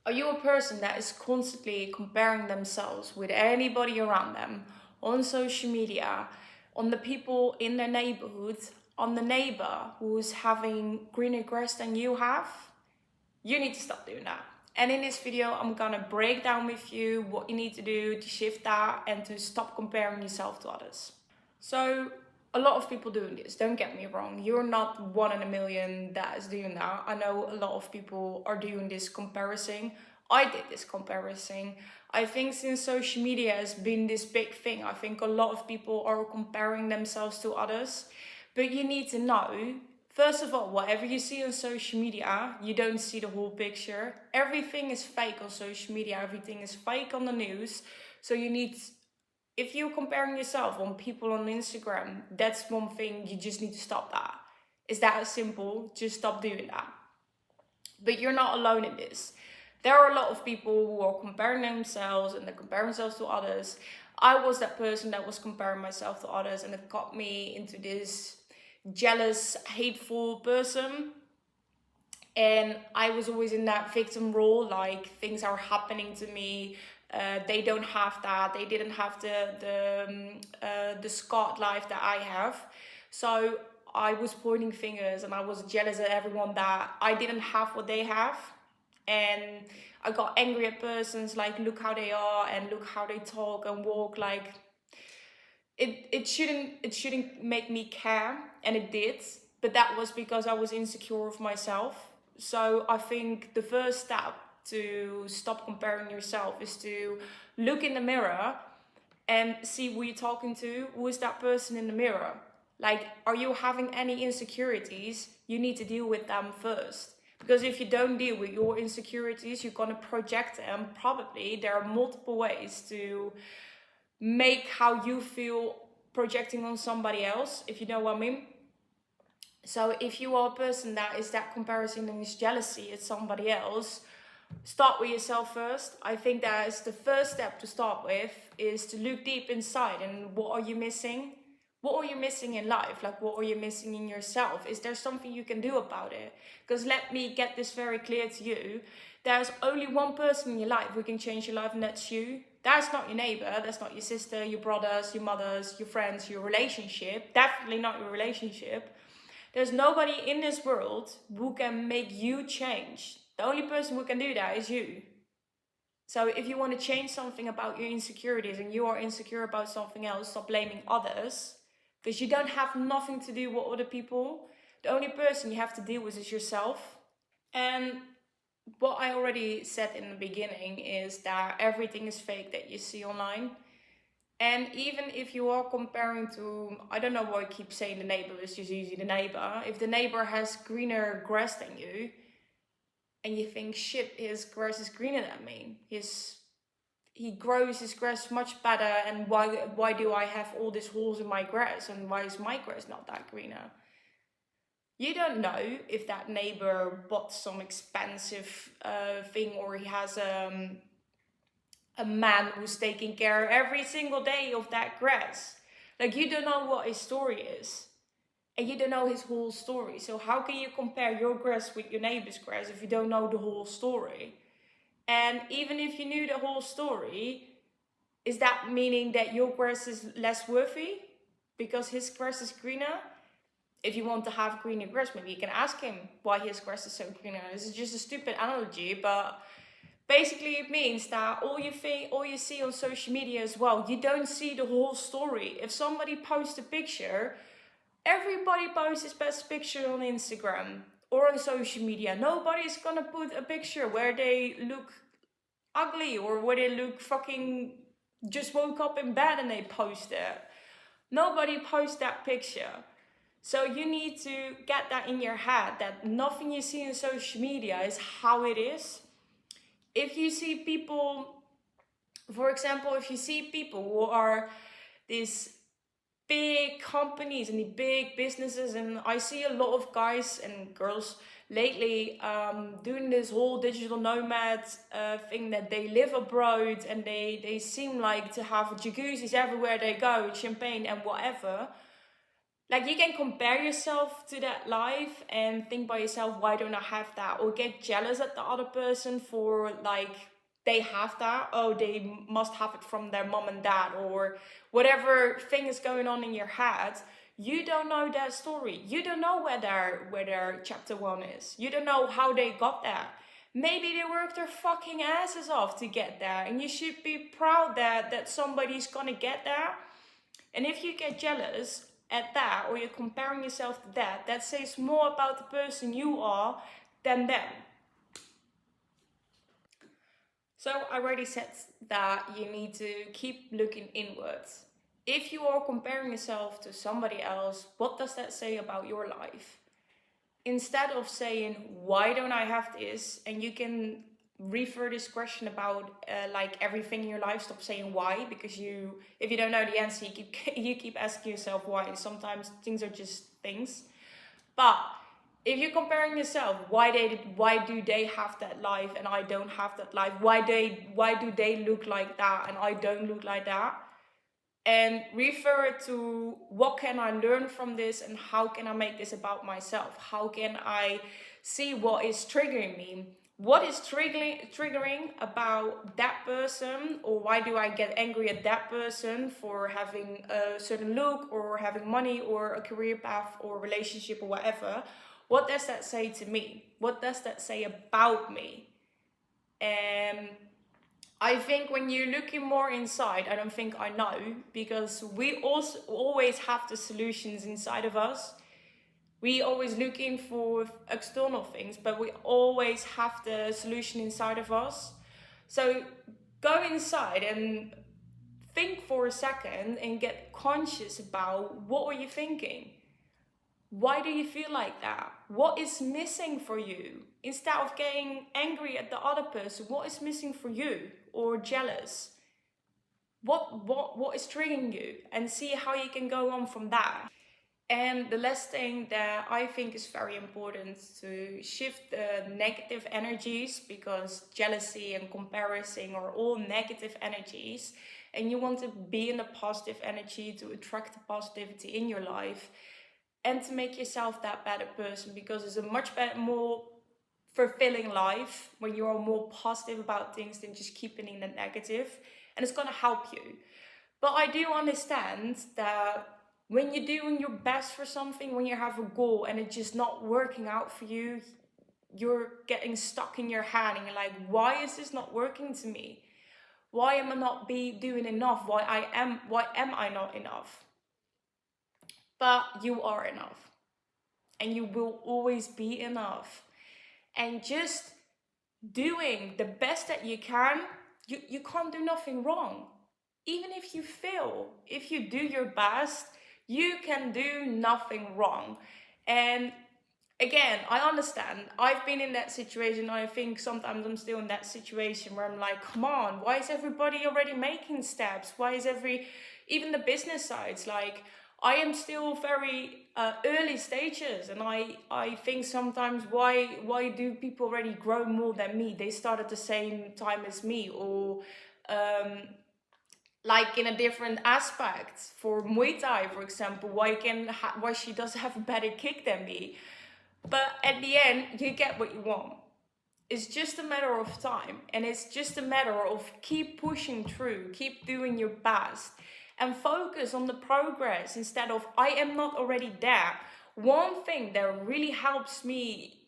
Are you a person that is constantly comparing themselves with anybody around them on social media, on the people in their neighborhood, on the neighbor who's having greener grass than you have? You need to stop doing that. And in this video, I'm gonna break down with you what you need to do to shift that and to stop comparing yourself to others. So, a lot of people doing this, don't get me wrong. You're not one in a million that is doing that. I know a lot of people are doing this comparison. I did this comparison. I think since social media has been this big thing, I think a lot of people are comparing themselves to others. But you need to know, first of all, whatever you see on social media, you don't see the whole picture. Everything is fake on social media, everything is fake on the news. So you need, if you're comparing yourself on people on Instagram, that's one thing you just need to stop that. It's that simple, just stop doing that. But you're not alone in this. There are a lot of people who are comparing themselves and they compare themselves to others. I was that person that was comparing myself to others, and it got me into this jealous, hateful person. And I was always in that victim role, like things are happening to me. They don't have that. They didn't have the Scott life that I have. So I was pointing fingers and I was jealous at everyone that I didn't have what they have. And I got angry at persons, like, look how they are and look how they talk and walk. Like, it shouldn't make me care, and it did. But that was because I was insecure of myself. So I think the first step to stop comparing yourself is to look in the mirror and see who you're talking to. Who is that person in the mirror? Like, are you having any insecurities? You need to deal with them first. Because if you don't deal with your insecurities, you're gonna project them. Probably there are multiple ways to make how you feel projecting on somebody else, if you know what I mean. So if you are a person that is that comparison and is jealousy at somebody else, start with yourself first. I think that is the first step to start with, is to look deep inside and what are you missing? What are you missing in life? Like, what are you missing in yourself? Is there something you can do about it? Because let me get this very clear to you. There's only one person in your life who can change your life, and that's you. That's not your neighbor, that's not your sister, your brothers, your mothers, your friends, your relationship. Definitely not your relationship. There's nobody in this world who can make you change. The only person who can do that is you. So if you want to change something about your insecurities and you are insecure about something else, stop blaming others, because you don't have nothing to do with other people. The only person you have to deal with is yourself. And what I already said in the beginning is that everything is fake that you see online. And even if you are comparing to, I don't know why I keep saying the neighbor, it's just usually the neighbor. If the neighbor has greener grass than you, and you think, shit, his grass is greener than me. He grows his grass much better, and why do I have all these holes in my grass, and why is my grass not that greener? You don't know if that neighbor bought some expensive thing, or he has a man who's taking care every single day of that grass. Like, you don't know what his story is. And you don't know his whole story. So how can you compare your grass with your neighbor's grass if you don't know the whole story? And even if you knew the whole story, is that meaning that your grass is less worthy because his grass is greener? If you want to have greener grass, maybe you can ask him why his grass is so greener. This is just a stupid analogy, but basically it means that all you see on social media as well, you don't see the whole story. If somebody posts a picture, everybody posts his best picture on Instagram or on social media. Nobody's gonna put a picture where they look ugly or where they look fucking just woke up in bed and they post it. Nobody posts that picture. So you need to get that in your head, that nothing you see on social media is how it is. If you see people, for example, if you see people who are these big companies and the big businesses, and I see a lot of guys and girls lately doing this whole digital nomad thing, that they live abroad and they seem like to have jacuzzis everywhere they go, champagne and whatever. Like, you can compare yourself to that life and think by yourself, why don't I have that? Or get jealous at the other person for, like, they have that. Oh, they must have it from their mom and dad, or whatever thing is going on in your head. You don't know their story. You don't know where their chapter one is. You don't know how they got there. Maybe they worked their fucking asses off to get there, and you should be proud that somebody's gonna get there. And if you get jealous at that, or you're comparing yourself to that, that says more about the person you are than them. So I already said that you need to keep looking inwards. If you are comparing yourself to somebody else, what does that say about your life? Instead of saying, why don't I have this? And you can refer this question about like everything in your life. Stop saying why, because if you don't know the answer, you keep asking yourself why. Sometimes things are just things. But if you're comparing yourself, why do they have that life and I don't have that life? Why do they look like that and I don't look like that? And refer it to, what can I learn from this and how can I make this about myself? How can I see what is triggering me? What is triggering about that person? Or why do I get angry at that person for having a certain look or having money or a career path or relationship or whatever? What does that say to me? What does that say about me? And I think when you're looking more inside, I don't think I know, because we also always have the solutions inside of us. We always looking for external things, but we always have the solution inside of us. So go inside and think for a second and get conscious about, what are you thinking? Why do you feel like that? What is missing for you? Instead of getting angry at the other person, what is missing for you? Or jealous? What is triggering you? And see how you can go on from that. And the last thing that I think is very important, to shift the negative energies, because jealousy and comparison are all negative energies, and you want to be in the positive energy to attract the positivity in your life and to make yourself that better person, because it's a much better, more fulfilling life when you're more positive about things than just keeping in the negative, and it's going to help you. But I do understand that when you're doing your best for something, when you have a goal and it's just not working out for you, you're getting stuck in your head and you're like, why is this not working to me? Why am I not doing enough? Why am I not enough? But you are enough, and you will always be enough. And just doing the best that you can, you can't do nothing wrong. Even if you fail, if you do your best, you can do nothing wrong. And again, I understand. I've been in that situation. I think sometimes I'm still in that situation where I'm like, come on, why is everybody already making steps? Why is even the business sides, like, I am still very early stages, and I think sometimes, why do people already grow more than me? They start at the same time as me, or like in a different aspect. For Muay Thai, for example, why she does have a better kick than me? But at the end, you get what you want. It's just a matter of time, and it's just a matter of keep pushing through, keep doing your best, and focus on the progress instead of, I am not already there. One thing that really helps me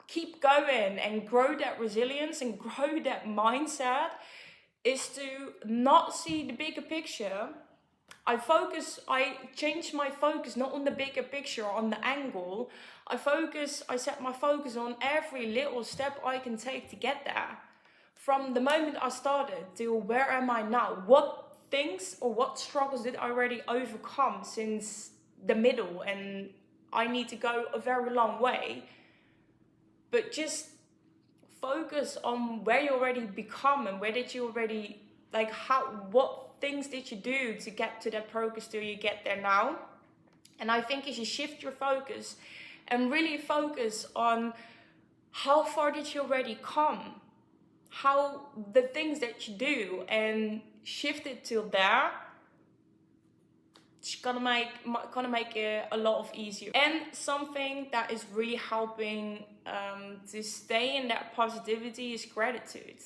keep going and grow that resilience and grow that mindset is to not see the bigger picture. I change my focus not on the bigger picture, on the angle. I set my focus on every little step I can take to get there. From the moment I started to where am I now? What things or what struggles did I already overcome since the middle? And I need to go a very long way. But just focus on where you already become, and where did you already, like, what things did you do to get to that progress till you get there now. And I think if you shift your focus and really focus on how far did you already come, how the things that you do, and shift it till there, it's gonna make it a lot of easier. And something that is really helping to stay in that positivity is gratitude.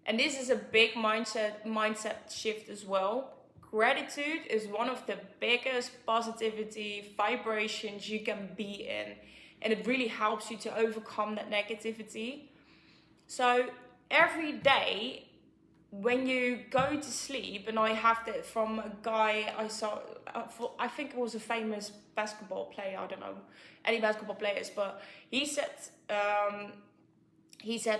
And this is a big mindset shift as well. Gratitude is one of the biggest positivity vibrations you can be in, and it really helps you to overcome that negativity. So every day when you go to sleep, and I have that from a guy I saw, I think it was a famous basketball player, I don't know any basketball players, but he said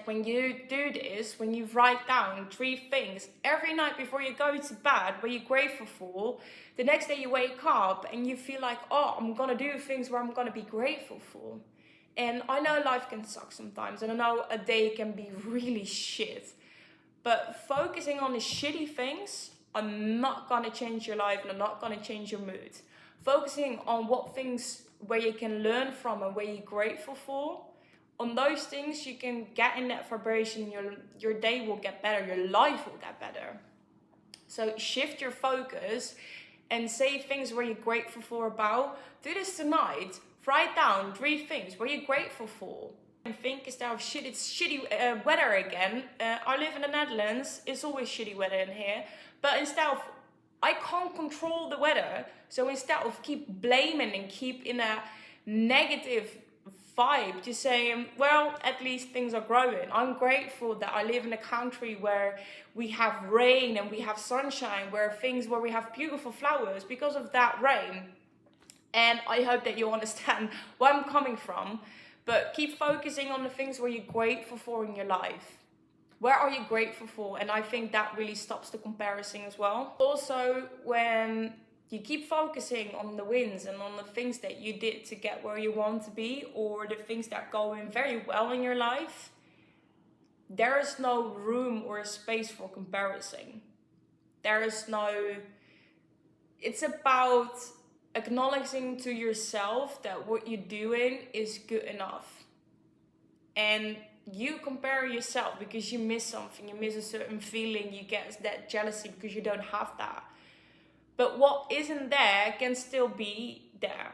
when you do this, when you write down 3 things every night before you go to bed what you're grateful for, the next day you wake up and you feel like, oh, I'm gonna do things where I'm gonna be grateful for. And I know life can suck sometimes, and I know a day can be really shit. But focusing on the shitty things are not gonna change your life and are not gonna change your mood. Focusing on what things where you can learn from and where you're grateful for, on those things you can get in that vibration, your day will get better, your life will get better. So shift your focus and say things where you're grateful for about. Do this tonight. Write down 3 things where you're grateful for. And think instead of shit, it's shitty weather again. I live in the Netherlands, it's always shitty weather in here. But instead of, I can't control the weather. So instead of keep blaming and keep in a negative vibe, just saying, well, at least things are growing. I'm grateful that I live in a country where we have rain and we have sunshine, where we have beautiful flowers because of that rain. And I hope that you understand where I'm coming from. But keep focusing on the things where you're grateful for in your life. Where are you grateful for? And I think that really stops the comparison as well. Also, when you keep focusing on the wins and on the things that you did to get where you want to be, or the things that are going very well in your life, there is no room or space for comparison. It's about acknowledging to yourself that what you're doing is good enough. And you compare yourself because you miss something, you miss a certain feeling, you get that jealousy because you don't have that. But what isn't there can still be there.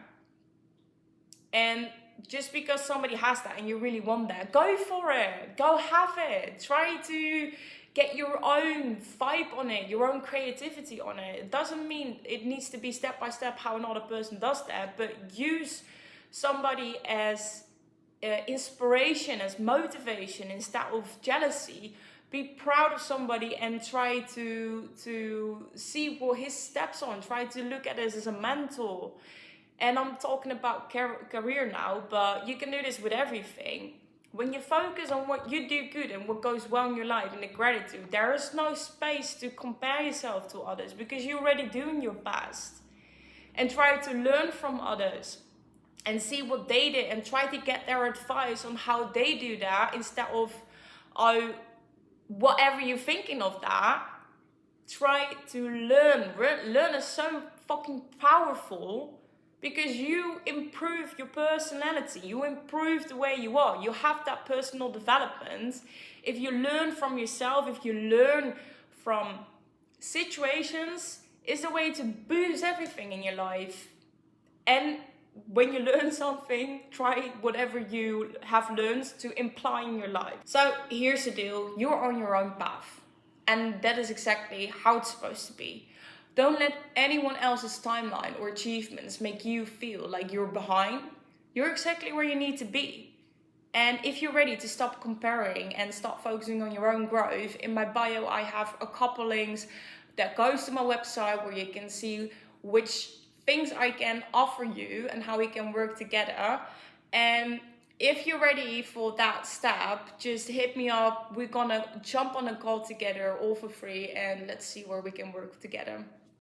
And just because somebody has that and you really want that, go for it, go have it. Try to get your own vibe on it, your own creativity on it. It doesn't mean it needs to be step by step how another person does that, but use somebody as inspiration, as motivation instead of jealousy. Be proud of somebody and try to see what his steps on. Try to look at it as a mentor. And I'm talking about career now, but you can do this with everything. When you focus on what you do good and what goes well in your life and the gratitude, there is no space to compare yourself to others because you're already doing your best. And try to learn from others and see what they did and try to get their advice on how they do that instead of whatever you're thinking of that. Try to learn. Learn is so fucking powerful. Because you improve your personality, you improve the way you are, you have that personal development. If you learn from yourself, if you learn from situations, it's a way to boost everything in your life. And when you learn something, try whatever you have learned to imply in your life. So here's the deal, you're on your own path. And that is exactly how it's supposed to be. Don't let anyone else's timeline or achievements make you feel like you're behind. You're exactly where you need to be. And if you're ready to stop comparing and start focusing on your own growth, in my bio I have a couple links that goes to my website where you can see which things I can offer you and how we can work together. And if you're ready for that step, just hit me up. We're gonna jump on a call together all for free and let's see where we can work together.